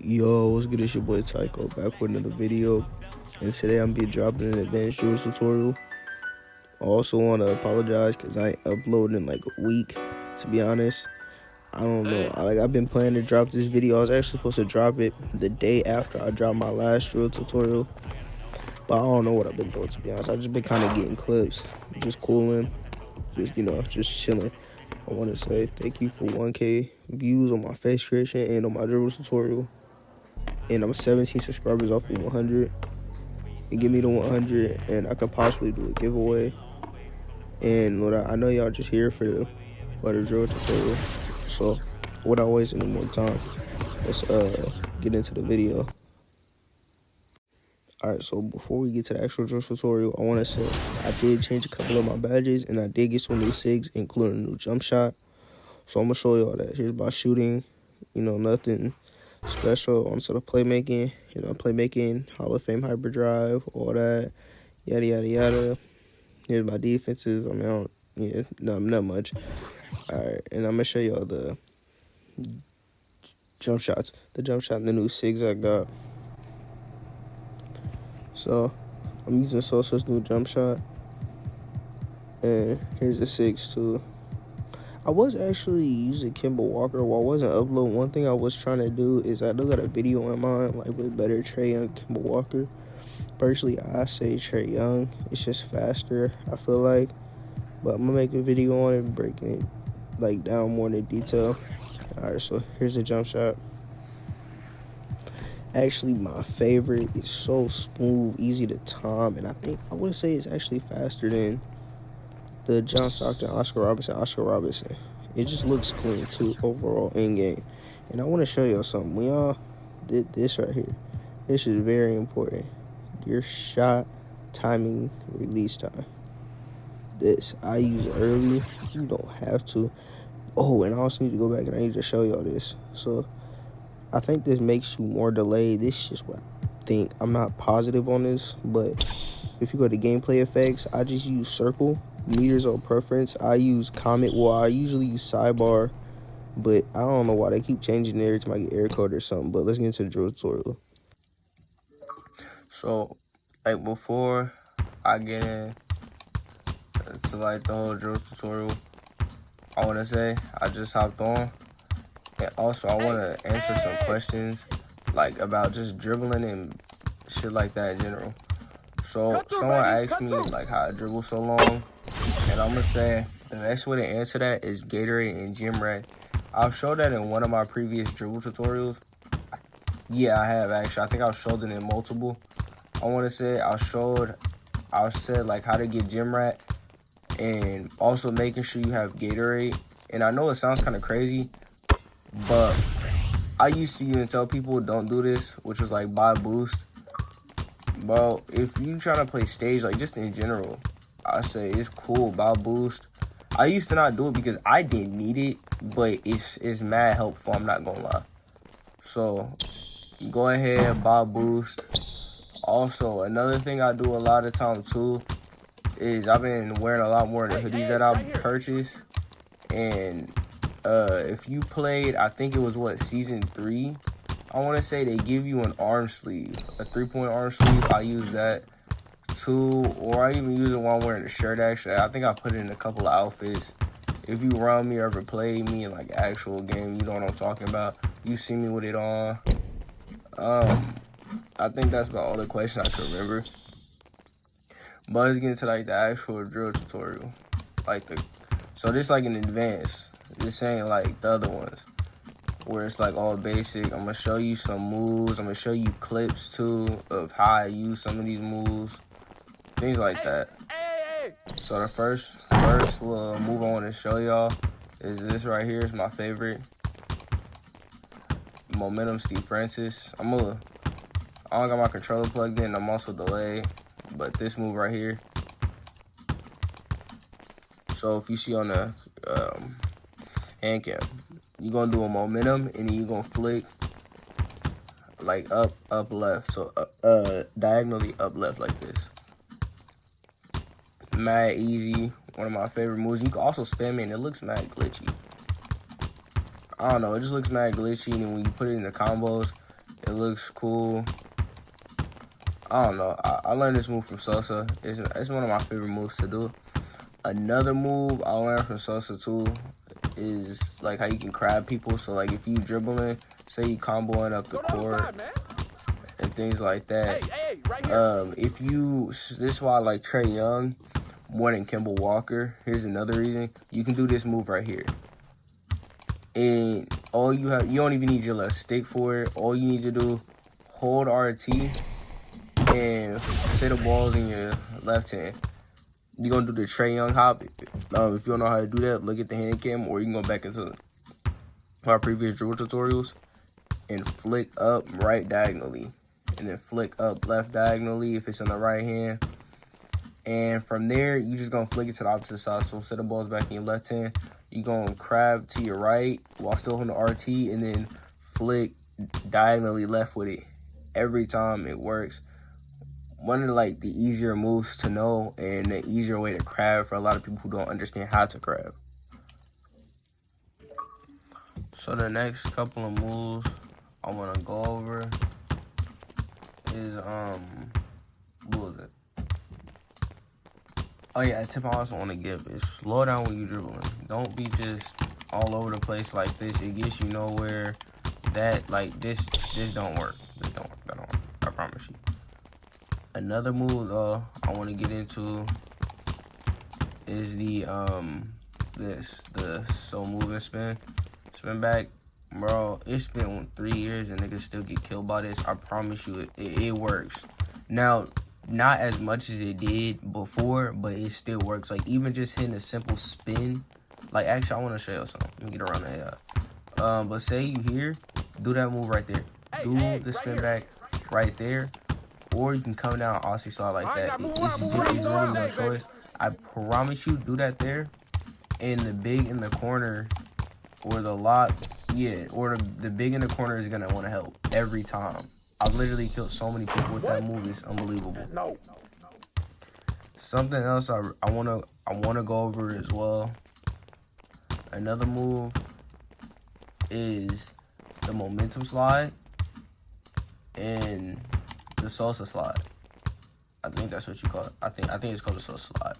Yo, what's good? It's your boy Tycho back with another video, and today I'm be dropping an advanced Dribble tutorial. I also want to apologize because I ain't uploading in like a week. To be honest, I don't know. I've been planning to drop this video. I was actually supposed to drop it the day after I dropped my last Dribble tutorial, but I don't know what I've been doing. To be honest, I've just been kind of getting clips, just cooling, just chilling. I want to say thank you for 1K views on my face creation and on my Dribble tutorial. And I'm 17 subscribers off of 100. And give me the 100, and I could possibly do a giveaway. And I know y'all just here for the drill tutorial. So, without wasting any more time, let's get into the video. Alright, so before we get to the actual drill tutorial, I want to say I did change a couple of my badges, and I did get some new SIGs, including a new jump shot. So I'm gonna show y'all that. Here's my shooting. Nothing special on sort of playmaking. Playmaking, Hall of Fame hyperdrive, all that, yada yada yada. Here's my defensive. Not much. All right, and I'm gonna show y'all the jump shots. The jump shot and the new SIGs I got. So I'm using Sosa's new jump shot, and here's the SIGs too. I was actually using Kemba Walker while I wasn't uploading. One thing I was trying to do is I do got a video in mind, like with better Trae Young, Kemba Walker. Personally, I say Trae Young. It's just faster, I feel like. But I'm gonna make a video on it, breaking it down more in detail. Alright, so here's the jump shot. Actually, my favorite. It's so smooth, easy to time, and I would say it's actually faster than the John Stockton, Oscar Robertson. It just looks clean too overall in game. And I want to show y'all something. When y'all did this right here, this is very important. Your shot timing, release time. This I use early. You don't have to. Oh, and I also need to go back and I need to show y'all this. So I think this makes you more delayed. This is just what I think. I'm not positive on this, but if you go to gameplay effects, I just use circle. Meters or preference, I use comment. Well, I usually use sidebar, but I don't know why they keep changing it every time I get error code or something. But let's get into the drill tutorial. So, before I get in to the whole drill tutorial, I want to say I just hopped on, and also I want to answer some questions about just dribbling and shit like that in general. So someone asked me how I dribble so long, and I'm gonna say the best way to answer that is Gatorade and gym rat. I'll show that in one of my previous dribble tutorials. Yeah, I have actually. I think I showed it in multiple. I want to say I said how to get gym rat, and also making sure you have Gatorade. And I know it sounds kind of crazy, but I used to even tell people don't do this, which was buy boost. Bro, if you trying to play stage, just in general, I say it's cool, buy boost. I used to not do it because I didn't need it, but it's mad helpful, I'm not gonna lie. So, go ahead, buy boost. Also, another thing I do a lot of time too is I've been wearing a lot more of the hoodies that I purchased. And if you played, I think it was season 3, I want to say they give you an arm sleeve, a 3-point arm sleeve. I use that too, or I even use it while I'm wearing the shirt. Actually, I think I put it in a couple of outfits. If you run me or ever play me in actual game, you know what I'm talking about. You see me with it on. I think that's about all the questions I can remember. But let's get into the actual drill tutorial. So this in advance. This ain't the other ones, where it's all basic. I'm gonna show you some moves. I'm gonna show you clips too of how I use some of these moves, things like that. So the first little move I want to show y'all is this right here. Is my favorite. Momentum Steve Francis. I don't got my controller plugged in. I'm also delayed, but this move right here. So if you see on the hand cam, you're gonna do a momentum, and then you're gonna flick up left, so diagonally up left like this. Mad easy, one of my favorite moves. You can also spam it, and it looks mad glitchy. I don't know, it just looks mad glitchy, and then when you put it in the combos, It looks cool. I don't know. I learned this move from Sosa. It's one of my favorite moves to do. Another move I learned from Sosa too is like how you can crab people. So like if you dribbling, say you comboing up the court and things like that. If you, this is why I like Trae Young more than Kemba Walker. Here's another reason. You can do this move right here. And all you don't even need your left stick for it. All you need to do, hold RT and say the ball's in your left hand. You're going to do the Trae Young hop. If you don't know how to do that, look at the hand cam, or you can go back into our previous dribble tutorials and flick up right diagonally. And then flick up left diagonally if it's on the right hand. And from there, you just going to flick it to the opposite side. So set the ball's back in your left hand. You're going to crab to your right while still holding the RT and then flick diagonally left with it. Every time it works. One of like the easier moves to know and the easier way to crab for a lot of people who don't understand how to crab. So the next couple of moves I want to go over is, what was it? Oh yeah, a tip I also want to give is slow down when you're dribbling. Don't be just all over the place like this. It gets you nowhere. That, like, this don't work. This don't work. That don't work. I promise you. Another move, though, I want to get into is the so move and spin. Spin back. Bro, it's been 3 years and niggas still get killed by this. I promise you, it works. Now, not as much as it did before, but it still works. Like, even just hitting a simple spin. Like, actually, I want to show you something. Let me get around the AI. But say you here, do that move right there. Do the spin back right there. Or you can come down Aussie slide like that. It's really your choice. I promise you, do that there. And the big in the corner or the lock, yeah, or the big in the corner is going to want to help every time. I've literally killed so many people with that move. It's unbelievable. No. Something else I wanna go over as well. Another move is the momentum slide and the Sosa slide. I think that's what you call it. I think it's called the Sosa slide,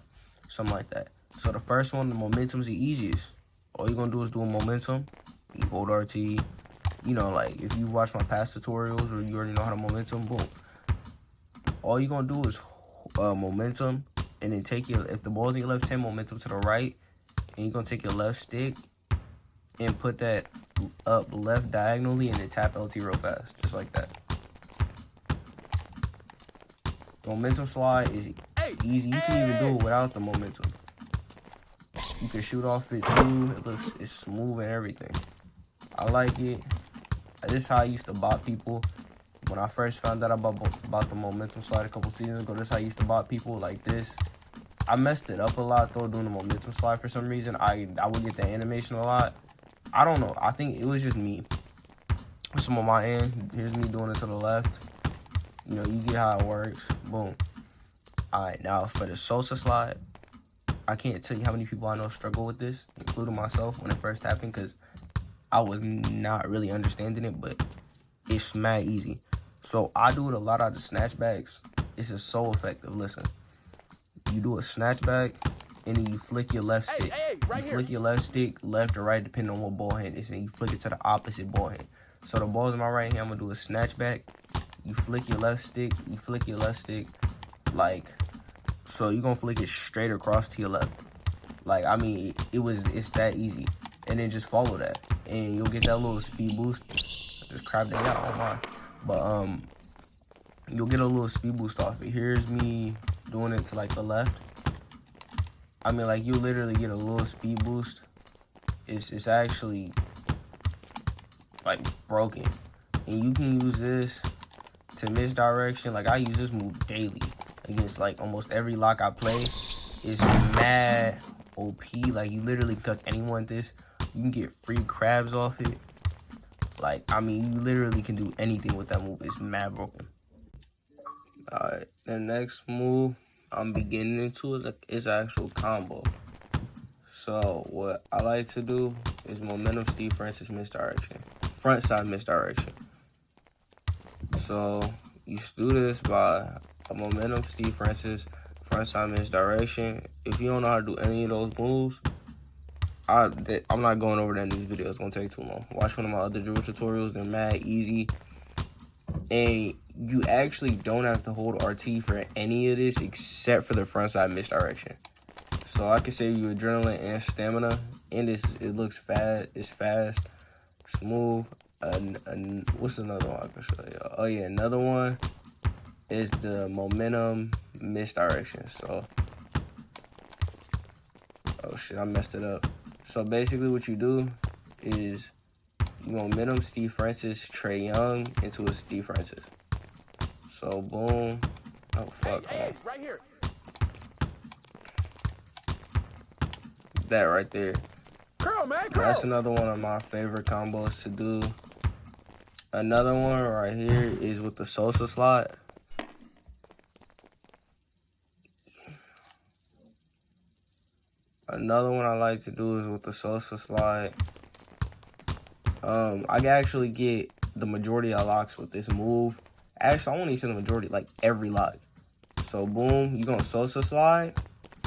something like that. So the first one, the momentum's the easiest. All you're gonna do is do a momentum. You hold RT. You know, like, if you watch my past tutorials or you already know how to momentum, boom. All you're going to do is momentum and then take your, if the ball's in your left hand, momentum to the right. And you're going to take your left stick and put that up left diagonally and then tap LT real fast. Just like that. The momentum slide is easy. You can even do it without the momentum. You can shoot off it too. It's smooth and everything. I like it. This is how I used to bot people. When I first found out about the momentum slide a couple seasons ago, this is how I used to bot people like this. I messed it up a lot though doing the momentum slide for some reason. I would get the animation a lot. I don't know. I think it was just me. Some on my end. Here's me doing it to the left. You know, you get how it works. Boom. Alright, now for the Sosa slide, I can't tell you how many people I know struggle with this, including myself when it first happened, because I was not really understanding it, but it's mad easy. So I do it a lot out of snatchbacks. This is so effective. Listen, you do a snatchback and then you flick your left stick. You flick your left stick, left or right, depending on what ball hand it is, and you flick it to the opposite ball hand. So the ball's in my right hand, I'm gonna do a snatchback. You flick your left stick, like, so you're gonna flick it straight across to your left. Like, I mean, it's that easy. And then just follow that. And you'll get that little speed boost. Just crab that out, oh my. But, you'll get a little speed boost off it. Here's me doing it to, like, the left. I mean, like, you literally get a little speed boost. It's actually, like, broken. And you can use this to misdirection. Like, I use this move daily against, like, almost every lock I play. It's mad OP. Like, you literally cook anyone with this. You can get free crabs off it. Like, I mean, you literally can do anything with that move. It's mad broken. Alright, the next move I'm beginning into is actual combo. So, what I like to do is momentum Steve Francis misdirection. Front side misdirection. So you do this by a momentum, Steve Francis, front side misdirection. If you don't know how to do any of those moves, I'm not going over that in this video. It's gonna take too long. Watch one of my other dribble tutorials. They're mad easy, and you actually don't have to hold RT for any of this except for the front side misdirection. So I can save you adrenaline and stamina, and it looks fast. It's fast, smooth. What's another one I can show you? Oh yeah, another one is the momentum misdirection. So, oh shit, I messed it up. So basically what you do is you momentum Steve Francis, Trae Young into a Steve Francis. So boom. Oh fuck. Hey, right here. That right there. Curl, man, curl. That's another one of my favorite combos to do. Another one right here is with the Sosa slot. Another one I like to do is with the Sosa slide. I can actually get the majority of locks with this move. Actually, I won't even say the majority, like every lock. So boom, you're gonna Sosa slide,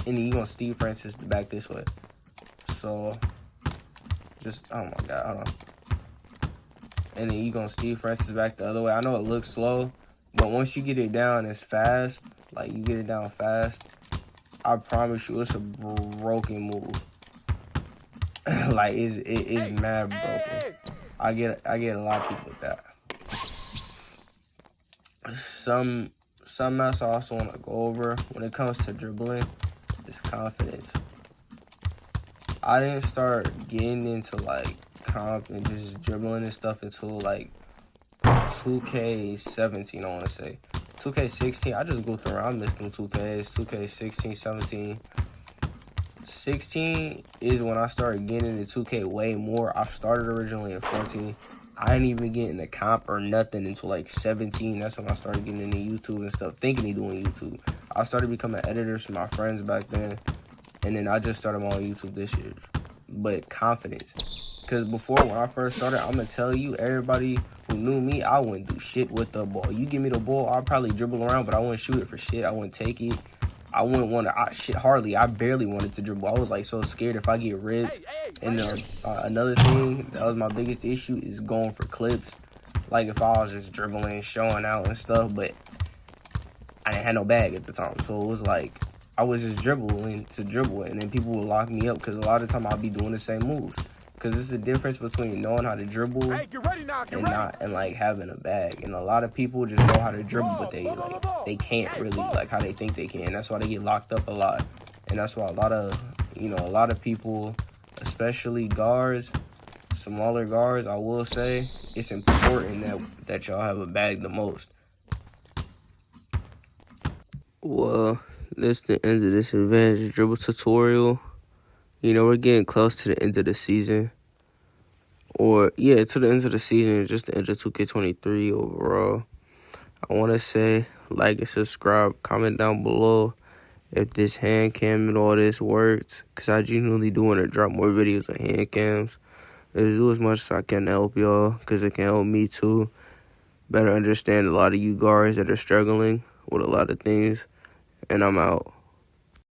and then you're gonna Steve Francis back this way. So just, oh my god, hold on. And then you're gonna Steve Francis back the other way. I know it looks slow, but once you get it down, it's fast. Like, you get it down fast, I promise you, it's a broken move. Like, it's mad broken. I get a lot of people with that. Something else I also want to go over when it comes to dribbling is confidence. I didn't start getting into like comp and just dribbling and stuff until like 2K17, I want to say. 2K16, I just goofed around, missed them 2Ks. 2K16, 17. 16 is when I started getting into 2K way more. I started originally in 14. I didn't even get into comp or nothing until like 17. That's when I started getting into YouTube and stuff, thinking of doing YouTube. I started becoming editors for my friends back then, and then I just started my own YouTube this year. But confidence. Because before, when I first started, I'm going to tell you, everybody who knew me, I wouldn't do shit with the ball. You give me the ball, I'll probably dribble around, but I wouldn't shoot it for shit. I wouldn't take it. I wouldn't want to, hardly. I barely wanted to dribble. I was like so scared if I get ripped. And then another thing that was my biggest issue is going for clips. Like if I was just dribbling, showing out and stuff, but I didn't have no bag at the time. So it was like I was just dribbling to dribble, and then people would lock me up because a lot of the time I'd be doing the same moves. Because there's a difference between knowing how to dribble and like having a bag. And a lot of people just know how to dribble, but they can't really like how they think they can. That's why they get locked up a lot. And that's why a lot of people, especially guards, smaller guards, I will say, it's important that y'all have a bag the most. Well, that's the end of this advanced dribble tutorial. You know, we're getting close to the end of the season. Or, yeah, to the end of the season, just the end of 2K23 overall. I want to say, like and subscribe, comment down below if this hand cam and all this works. Because I genuinely do want to drop more videos on hand cams. Do as much as I can to help y'all, because it can help me too better understand a lot of you guys that are struggling with a lot of things. And I'm out.